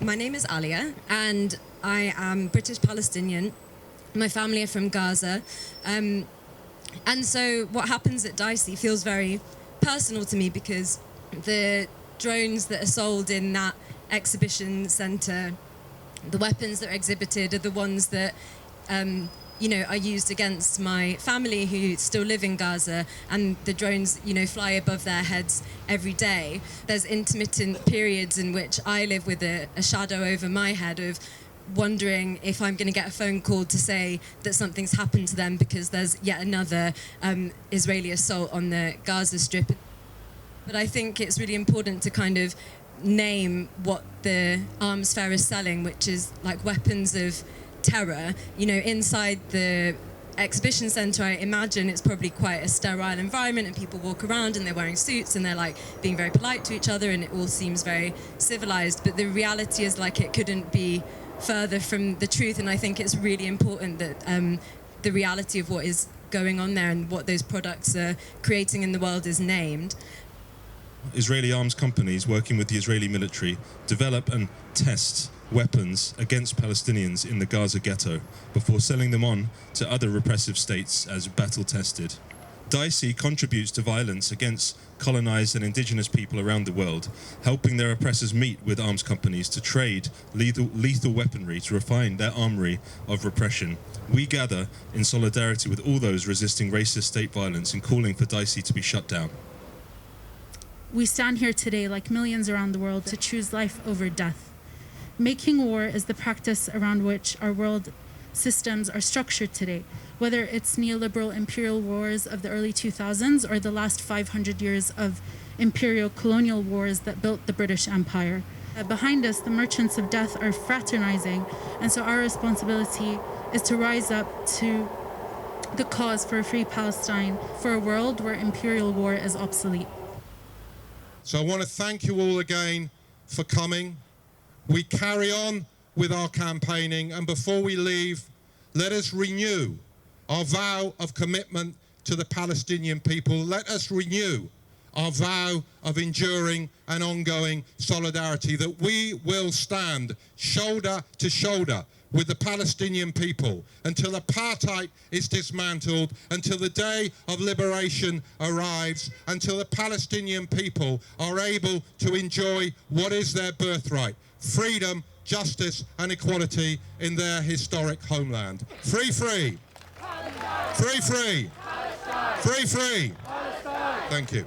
My name is Alia, and I am British Palestinian. My family are from Gaza. And so what happens at DSEI feels very personal to me, because the drones that are sold in that exhibition centre, the weapons that are exhibited, are the ones that are used against my family who still live in Gaza, and the drones, fly above their heads every day. There's intermittent periods in which I live with a shadow over my head of wondering if I'm going to get a phone call to say that something's happened to them because there's yet another Israeli assault on the Gaza Strip. But I think it's really important to kind of name what the arms fair is selling, which is like weapons of terror. Inside the exhibition centre, I imagine it's probably quite a sterile environment, and people walk around and they're wearing suits and they're like being very polite to each other, and it all seems very civilised. But the reality is like it couldn't be further from the truth, and I think it's really important that the reality of what is going on there and what those products are creating in the world is named. Israeli arms companies working with the Israeli military develop and test weapons against Palestinians in the Gaza ghetto before selling them on to other repressive states as battle-tested. DSEI contributes to violence against colonized and indigenous people around the world, helping their oppressors meet with arms companies to trade lethal weaponry to refine their armory of repression. We gather in solidarity with all those resisting racist state violence and calling for DSEI to be shut down. We stand here today, like millions around the world, to choose life over death. Making war is the practice around which our world systems are structured today, whether it's neoliberal imperial wars of the early 2000s or the last 500 years of imperial colonial wars that built the British Empire. Behind us, the merchants of death are fraternizing, and so our responsibility is to rise up to the cause for a free Palestine, for a world where imperial war is obsolete. So I want to thank you all again for coming. We carry on with our campaigning, and before we leave, let us renew our vow of commitment to the Palestinian people. Let us renew our vow of enduring and ongoing solidarity, that we will stand shoulder to shoulder with the Palestinian people until apartheid is dismantled, until the day of liberation arrives, until the Palestinian people are able to enjoy what is their birthright: freedom, justice and equality in their historic homeland. Free, free. Free, free. Free, free. Thank you.